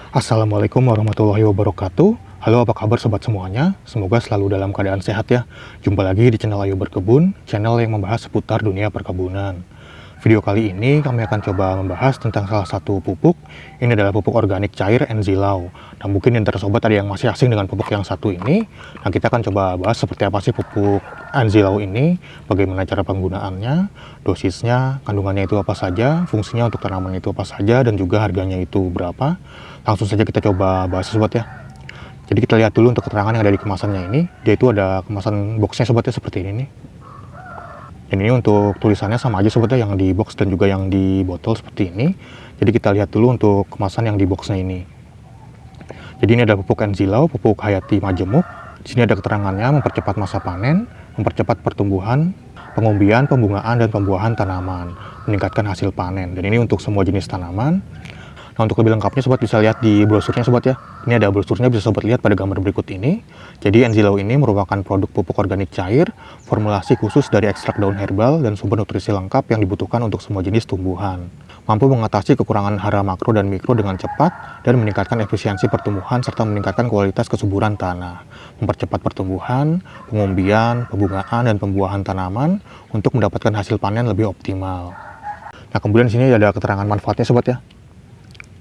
Assalamualaikum warahmatullahi wabarakatuh. Halo, apa kabar sobat semuanya? Semoga selalu dalam keadaan sehat ya. Jumpa lagi di channel Ayo Berkebun, channel yang membahas seputar dunia perkebunan. Video kali ini kami akan coba membahas tentang salah satu pupuk. Ini adalah pupuk organik cair Enzilau. Nah, mungkin di antara sobat ada yang masih asing dengan pupuk yang satu ini. Nah, kita akan coba bahas seperti apa sih pupuk Enzilau ini, bagaimana cara penggunaannya, dosisnya, kandungannya itu apa saja, fungsinya untuk tanaman itu apa saja, dan juga harganya itu berapa. Langsung saja kita coba bahas sobat ya. Jadi kita lihat dulu untuk keterangan yang ada di kemasannya ini. Dia itu ada kemasan boxnya sobat ya, seperti ini nih. Dan ini untuk tulisannya sama aja sobat ya, yang di box dan juga yang di botol seperti ini. Jadi kita lihat dulu untuk kemasan yang di boxnya ini. Jadi ini ada pupuk Enzilau, pupuk Hayati Majemuk. Di sini ada keterangannya mempercepat masa panen, mempercepat pertumbuhan, pengumbian, pembungaan, dan pembuahan tanaman, meningkatkan hasil panen. Dan ini untuk semua jenis tanaman. Nah, untuk lebih lengkapnya sobat bisa lihat di brosurnya sobat ya. Ini ada brosurnya, bisa sobat lihat pada gambar berikut ini. Jadi Enzilau ini merupakan produk pupuk organik cair, formulasi khusus dari ekstrak daun herbal dan sumber nutrisi lengkap yang dibutuhkan untuk semua jenis tumbuhan. Mampu mengatasi kekurangan hara makro dan mikro dengan cepat dan meningkatkan efisiensi pertumbuhan serta meningkatkan kualitas kesuburan tanah. Mempercepat pertumbuhan, pengumbian, pembungaan, dan pembuahan tanaman untuk mendapatkan hasil panen lebih optimal. Nah, kemudian di sini ada keterangan manfaatnya sobat ya.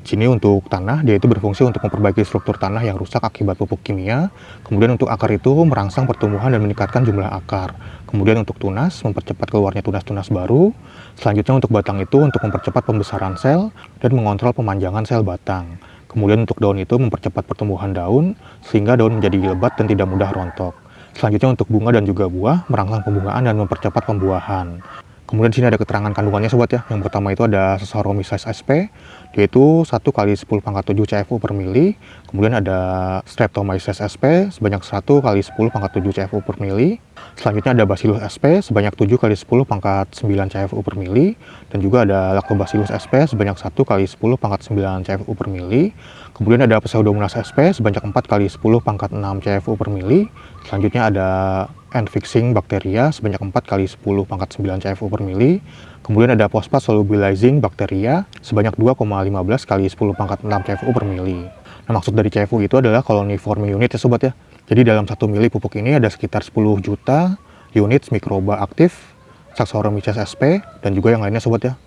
Sini untuk tanah, dia itu berfungsi untuk memperbaiki struktur tanah yang rusak akibat pupuk kimia. Kemudian untuk akar itu merangsang pertumbuhan dan meningkatkan jumlah akar. Kemudian untuk tunas, mempercepat keluarnya tunas-tunas baru. Selanjutnya untuk batang itu untuk mempercepat pembesaran sel dan mengontrol pemanjangan sel batang. Kemudian untuk daun itu mempercepat pertumbuhan daun sehingga daun menjadi lebat dan tidak mudah rontok. Selanjutnya untuk bunga dan juga buah, merangsang pembungaan dan mempercepat pembuahan. Kemudian di sini ada keterangan kandungannya sobat ya. Yang pertama itu ada Saccharomyces sp, dia itu 1 kali 10 pangkat 7 CFU per mili. Kemudian ada Streptomyces sp sebanyak 1 kali 10 pangkat 7 CFU per mili. Selanjutnya ada Bacillus sp sebanyak 7 kali 10 pangkat 9 CFU per mili. Dan juga ada Lactobacillus sp sebanyak 1 kali 10 pangkat 9 CFU per mili. Kemudian ada Pseudomonas sp sebanyak 4 kali 10 pangkat 6 CFU per mili. Selanjutnya ada N-fixing bakteria sebanyak 4 kali 10 pangkat 9 CFU per mili. Kemudian ada Phosphat solubilizing bakteria sebanyak 2,15 kali 10 pangkat 6 CFU per mili. Nah, maksud dari CFU itu adalah colony forming unit ya sobat ya. Jadi dalam 1 mili pupuk ini ada sekitar 10 juta unit mikroba aktif Saccharomyces sp dan juga yang lainnya sobat ya.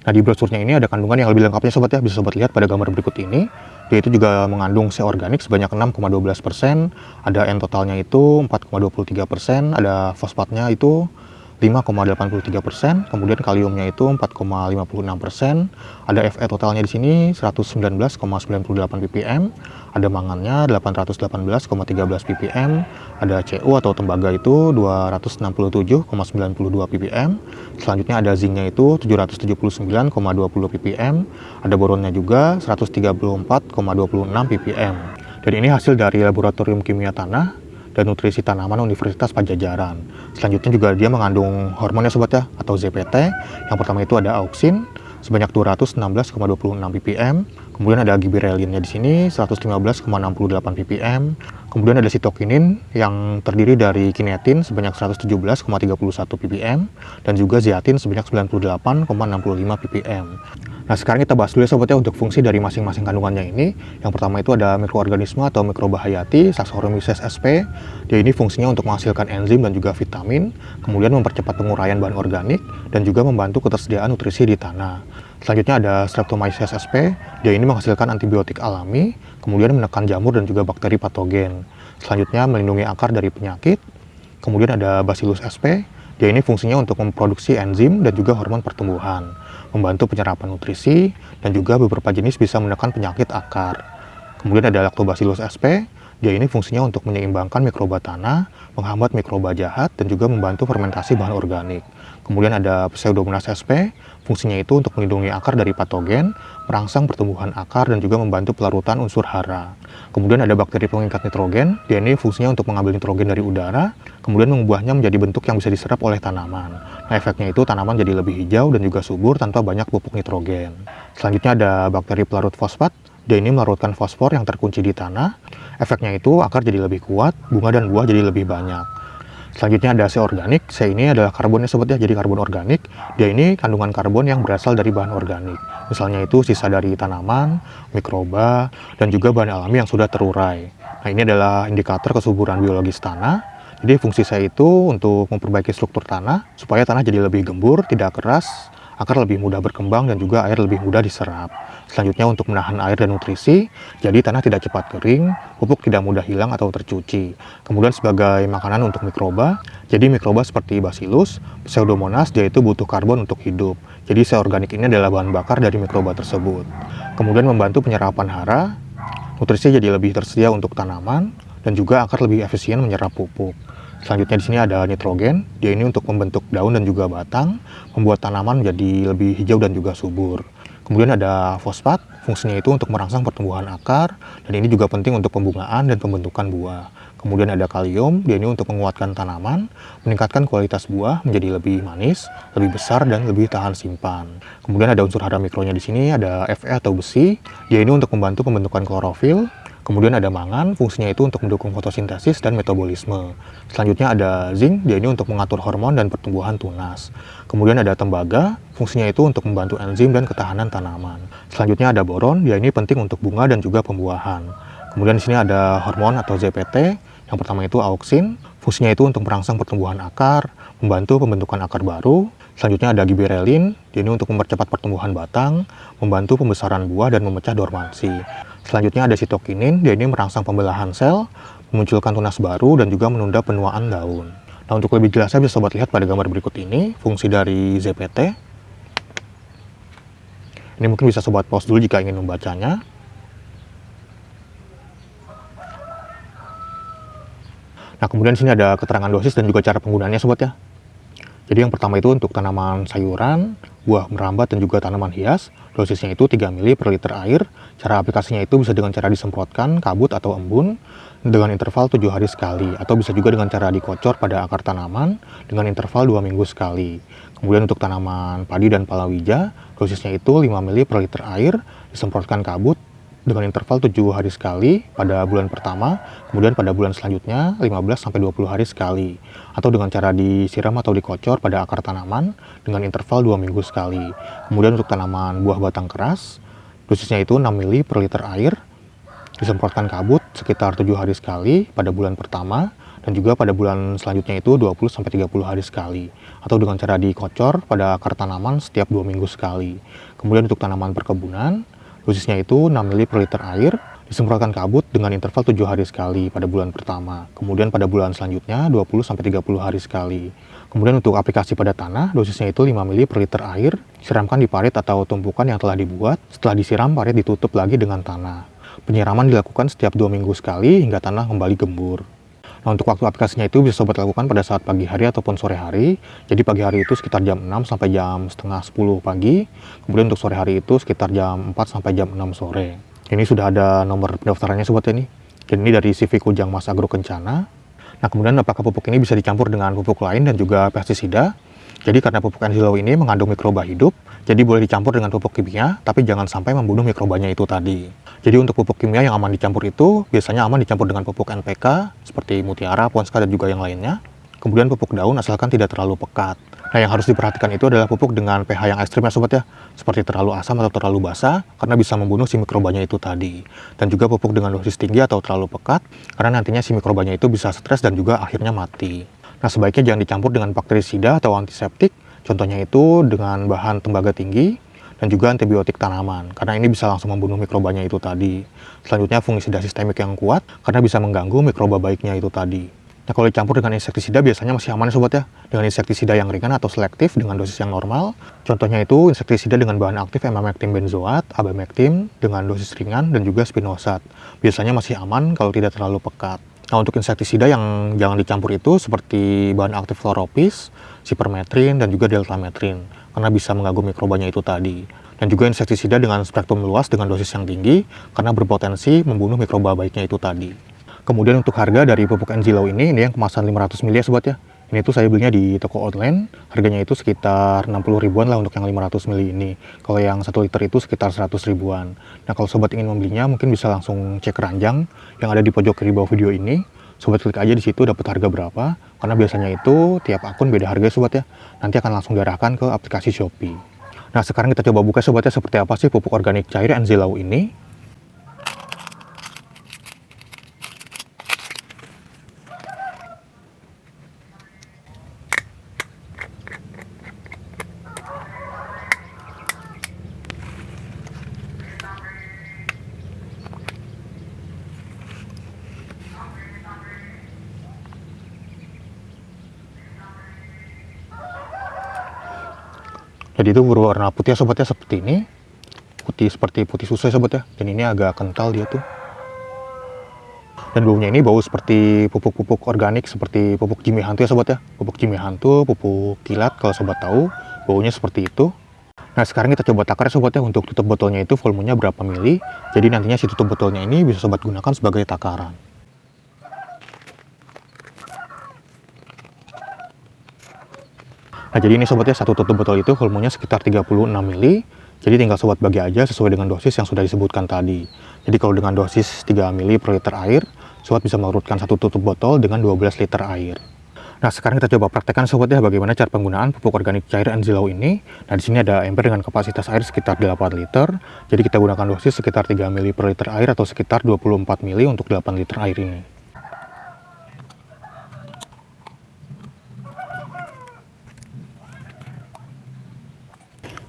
Nah, di brosurnya ini ada kandungan yang lebih lengkapnya sobat ya, bisa sobat lihat pada gambar berikut ini. Dia itu juga mengandung C organik sebanyak 6,12%, ada N totalnya itu 4,23%, ada fosfatnya itu 5,83%, kemudian kaliumnya itu 4,56%, ada Fe totalnya di sini 119,98 ppm, ada mangannya 818,13 ppm, ada Cu atau tembaga itu 267,92 ppm, selanjutnya ada zinknya itu 779,20 ppm, ada boronnya juga 134,26 ppm. Dan ini hasil dari Laboratorium Kimia Tanah dan Nutrisi Tanaman Universitas Padjadjaran. Selanjutnya juga dia mengandung hormon ya sobat ya, atau ZPT. Yang pertama itu ada auksin sebanyak 216,26 ppm. Kemudian ada gibirelinnya di sini 115,68 ppm. Kemudian ada sitokinin yang terdiri dari kinetin sebanyak 117,31 ppm dan juga zeatin sebanyak 98,65 ppm. Nah, sekarang kita bahas dulu ya sobat ya untuk fungsi dari masing-masing kandungannya ini. Yang pertama itu ada mikroorganisme atau mikroba hayati Saccharomyces sp. Dia ini fungsinya untuk menghasilkan enzim dan juga vitamin, kemudian mempercepat penguraian bahan organik dan juga membantu ketersediaan nutrisi di tanah. Selanjutnya ada Streptomyces sp. Dia ini menghasilkan antibiotik alami, kemudian menekan jamur dan juga bakteri patogen. Selanjutnya melindungi akar dari penyakit. Kemudian ada Bacillus sp. Dia ini fungsinya untuk memproduksi enzim dan juga hormon pertumbuhan, membantu penyerapan nutrisi, dan juga beberapa jenis bisa menekan penyakit akar. Kemudian ada Lactobacillus sp. Dia ini fungsinya untuk menyeimbangkan mikroba tanah, menghambat mikroba jahat, dan juga membantu fermentasi bahan organik. Kemudian ada Pseudomonas sp. Fungsinya itu untuk melindungi akar dari patogen, merangsang pertumbuhan akar, dan juga membantu pelarutan unsur hara. Kemudian ada bakteri pengikat nitrogen. Dia ini fungsinya untuk mengambil nitrogen dari udara, kemudian mengubahnya menjadi bentuk yang bisa diserap oleh tanaman. Nah, efeknya itu tanaman jadi lebih hijau dan juga subur tanpa banyak pupuk nitrogen. Selanjutnya ada bakteri pelarut fosfat. Dia ini melarutkan fosfor yang terkunci di tanah. Efeknya itu akar jadi lebih kuat, bunga dan buah jadi lebih banyak. Selanjutnya ada C organik. C ini adalah karbonnya sobat ya, jadi karbon organik. Dia ini kandungan karbon yang berasal dari bahan organik. Misalnya itu sisa dari tanaman, mikroba, dan juga bahan alami yang sudah terurai. Nah, ini adalah indikator kesuburan biologis tanah. Jadi fungsi C itu untuk memperbaiki struktur tanah supaya tanah jadi lebih gembur, tidak keras, akar lebih mudah berkembang, dan juga air lebih mudah diserap. Selanjutnya untuk menahan air dan nutrisi, jadi tanah tidak cepat kering, pupuk tidak mudah hilang atau tercuci. Kemudian sebagai makanan untuk mikroba, jadi mikroba seperti Bacillus, Pseudomonas, dia itu butuh karbon untuk hidup. Jadi C organik ini adalah bahan bakar dari mikroba tersebut. Kemudian membantu penyerapan hara, nutrisi jadi lebih tersedia untuk tanaman, dan juga akar lebih efisien menyerap pupuk. Selanjutnya di sini ada nitrogen, dia ini untuk membentuk daun dan juga batang, membuat tanaman menjadi lebih hijau dan juga subur. Kemudian ada fosfat, fungsinya itu untuk merangsang pertumbuhan akar, dan ini juga penting untuk pembungaan dan pembentukan buah. Kemudian ada kalium, dia ini untuk menguatkan tanaman, meningkatkan kualitas buah menjadi lebih manis, lebih besar, dan lebih tahan simpan. Kemudian ada unsur hara mikronya di sini, ada Fe atau besi, dia ini untuk membantu pembentukan klorofil. Kemudian ada mangan, fungsinya itu untuk mendukung fotosintesis dan metabolisme. Selanjutnya ada zinc, dia ini untuk mengatur hormon dan pertumbuhan tunas. Kemudian ada tembaga, fungsinya itu untuk membantu enzim dan ketahanan tanaman. Selanjutnya ada boron, dia ini penting untuk bunga dan juga pembuahan. Kemudian di sini ada hormon atau ZPT, yang pertama itu auksin, fungsinya itu untuk merangsang pertumbuhan akar, membantu pembentukan akar baru. Selanjutnya ada giberelin, dia ini untuk mempercepat pertumbuhan batang, membantu pembesaran buah dan memecah dormansi. Selanjutnya ada sitokinin, dia ini merangsang pembelahan sel, memunculkan tunas baru, dan juga menunda penuaan daun. Nah, untuk lebih jelasnya bisa sobat lihat pada gambar berikut ini, fungsi dari ZPT. Ini mungkin bisa sobat pause dulu jika ingin membacanya. Nah, kemudian sini ada keterangan dosis dan juga cara penggunaannya sobat ya. Jadi yang pertama itu untuk tanaman sayuran, buah merambat, dan juga tanaman hias. Dosisnya itu 3 ml per liter air. Cara aplikasinya itu bisa dengan cara disemprotkan kabut atau embun dengan interval 7 hari sekali. Atau bisa juga dengan cara dikocor pada akar tanaman dengan interval 2 minggu sekali. Kemudian untuk tanaman padi dan palawija, dosisnya itu 5 ml per liter air. Disemprotkan kabut dengan interval 7 hari sekali pada bulan pertama, kemudian pada bulan selanjutnya 15-20 hari sekali, atau dengan cara disiram atau dikocor pada akar tanaman dengan interval 2 minggu sekali. Kemudian untuk tanaman buah batang keras, dosisnya itu 6 ml per liter air, disemprotkan kabut sekitar 7 hari sekali pada bulan pertama, dan juga pada bulan selanjutnya itu 20-30 hari sekali, atau dengan cara dikocor pada akar tanaman setiap 2 minggu sekali. Kemudian untuk tanaman perkebunan, dosisnya itu 6 ml per liter air, disemprotkan kabut dengan interval 7 hari sekali pada bulan pertama. Kemudian pada bulan selanjutnya 20-30 hari sekali. Kemudian untuk aplikasi pada tanah, dosisnya itu 5 ml per liter air, siramkan di parit atau tumpukan yang telah dibuat. Setelah disiram, parit ditutup lagi dengan tanah. Penyiraman dilakukan setiap 2 minggu sekali hingga tanah kembali gembur. Nah, untuk waktu aplikasinya itu bisa sobat lakukan pada saat pagi hari ataupun sore hari. Jadi pagi hari itu sekitar jam 6 sampai jam setengah 10 pagi. Kemudian untuk sore hari itu sekitar jam 4 sampai jam 6 sore. Ini sudah ada nomor pendaftarannya sobat ini. Dan ini dari CV Kujang Mas Agro Kencana. Nah, kemudian apakah pupuk ini bisa dicampur dengan pupuk lain dan juga pestisida? Jadi karena pupuk Ensilao ini mengandung mikroba hidup, jadi boleh dicampur dengan pupuk kimia, tapi jangan sampai membunuh mikrobanya itu tadi. Jadi untuk pupuk kimia yang aman dicampur itu, biasanya aman dicampur dengan pupuk NPK, seperti Mutiara, Ponska, dan juga yang lainnya. Kemudian pupuk daun asalkan tidak terlalu pekat. Nah, yang harus diperhatikan itu adalah pupuk dengan pH yang ekstrim ya sobat ya, seperti terlalu asam atau terlalu basah, karena bisa membunuh si mikrobanya itu tadi. Dan juga pupuk dengan dosis tinggi atau terlalu pekat, karena nantinya si mikrobanya itu bisa stres dan juga akhirnya mati. Nah, sebaiknya jangan dicampur dengan bakterisida atau antiseptik, contohnya itu dengan bahan tembaga tinggi, dan juga antibiotik tanaman, karena ini bisa langsung membunuh mikrobanya itu tadi. Selanjutnya fungisida sistemik yang kuat, karena bisa mengganggu mikroba baiknya itu tadi. Nah, kalau dicampur dengan insektisida biasanya masih aman ya sobat ya, dengan insektisida yang ringan atau selektif dengan dosis yang normal. Contohnya itu insektisida dengan bahan aktif emamectin benzoat, abamectin dengan dosis ringan, dan juga spinosad. Biasanya masih aman kalau tidak terlalu pekat. Nah, untuk insektisida yang jangan dicampur itu seperti bahan aktif chloropis, sipermetrin, dan juga deltametrin, karena bisa mengganggu mikrobanya itu tadi. Dan juga insektisida dengan spektrum luas dengan dosis yang tinggi, karena berpotensi membunuh mikroba baiknya itu tadi. Kemudian untuk harga dari pupuk Ensilao ini yang kemasan 500 ml ya sobat ya. Ini tuh saya belinya di toko online, harganya itu sekitar 60 ribuan lah untuk yang 500 ml ini. Kalau yang 1 liter itu sekitar 100 ribuan. Nah, kalau sobat ingin membelinya mungkin bisa langsung cek keranjang yang ada di pojok kiri bawah video ini. Sobat klik aja di situ dapat harga berapa. karena biasanya itu tiap akun beda harga sobat ya. Nanti akan langsung diarahkan ke aplikasi Shopee. Nah, sekarang kita coba buka sobat ya, seperti apa sih pupuk organik cair Enzilau ini. Jadi itu berwarna putih ya sobat ya, seperti ini. Putih seperti putih susu ya sobat ya. Dan ini agak kental dia tuh. Dan baunya ini bau seperti pupuk-pupuk organik, seperti pupuk Jimmy Hantu ya sobat ya. Pupuk Jimmy Hantu, pupuk kilat kalau sobat tahu, baunya seperti itu. Nah, sekarang kita coba takar ya sobat ya, untuk tutup botolnya itu volumenya berapa mili. Jadi nantinya si tutup botolnya ini bisa sobat gunakan sebagai takaran. Nah, jadi ini sobat ya, satu tutup botol itu volumenya sekitar 36 mili. Jadi tinggal sobat bagi aja sesuai dengan dosis yang sudah disebutkan tadi. Jadi kalau dengan dosis 3 mili per liter air, sobat bisa melarutkan satu tutup botol dengan 12 liter air. Nah, sekarang kita coba praktekkan sobat ya, bagaimana cara penggunaan pupuk organik cair Enzilau ini. Nah, di sini ada ember dengan kapasitas air sekitar 8 liter. Jadi kita gunakan dosis sekitar 3 mili per liter air atau sekitar 24 mili untuk 8 liter air ini.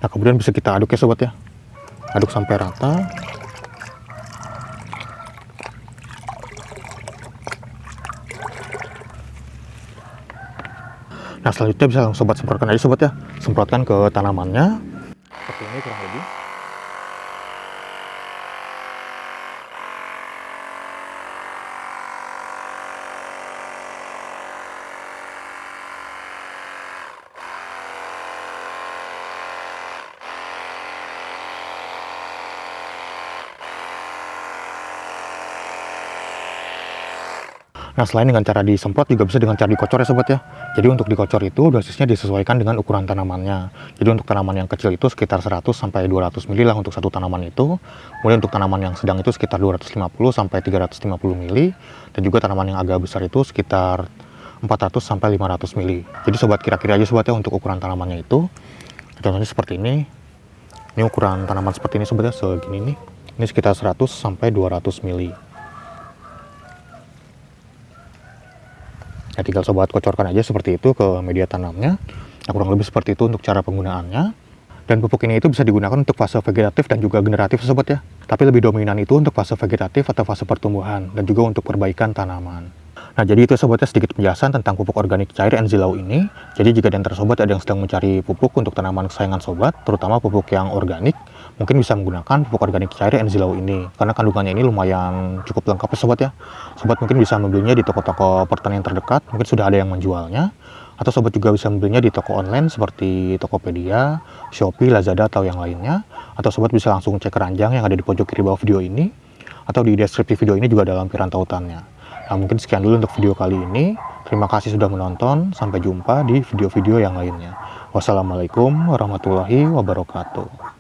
Nah, kemudian bisa kita aduk ya sobat ya. Aduk sampai rata. Nah, selanjutnya bisa langsung sobat semprotkan aja sobat ya. Semprotkan ke tanamannya. Seperti ini kurang lebih. Nah, selain dengan cara disemprot, juga bisa dengan cara dikocor ya sobat ya. Jadi untuk dikocor itu dosisnya disesuaikan dengan ukuran tanamannya. Jadi untuk tanaman yang kecil itu sekitar 100 sampai 200 mili lah untuk satu tanaman itu. Kemudian untuk tanaman yang sedang itu sekitar 250 sampai 350 mili. Dan juga tanaman yang agak besar itu sekitar 400 sampai 500 mili. Jadi sobat kira-kira aja sobat ya untuk ukuran tanamannya itu. Contohnya seperti ini. Ini ukuran tanaman seperti ini sobat ya, segini nih. Ini sekitar 100 sampai 200 mili. Ya, tinggal sobat kocorkan aja seperti itu ke media tanamnya. Nah, kurang lebih seperti itu untuk cara penggunaannya. Dan pupuk ini itu bisa digunakan untuk fase vegetatif dan juga generatif sobat ya. Tapi lebih dominan itu untuk fase vegetatif atau fase pertumbuhan dan juga untuk perbaikan tanaman. Nah, jadi itu sobatnya sedikit penjelasan tentang pupuk organik cair Enzilau ini. Jadi jika di antara sobat ada yang sedang mencari pupuk untuk tanaman kesayangan sobat, terutama pupuk yang organik, mungkin bisa menggunakan pupuk organik cair Enzilau ini. Karena kandungannya ini lumayan cukup lengkap ya sobat ya. Sobat mungkin bisa membelinya di toko-toko pertanian terdekat, mungkin sudah ada yang menjualnya. Atau sobat juga bisa membelinya di toko online seperti Tokopedia, Shopee, Lazada, atau yang lainnya. Atau sobat bisa langsung cek keranjang yang ada di pojok kiri bawah video ini. Atau di deskripsi video ini juga ada lampiran tautannya. Nah, mungkin sekian dulu untuk video kali ini. Terima kasih sudah menonton. Sampai jumpa di video-video yang lainnya. Wassalamualaikum warahmatullahi wabarakatuh.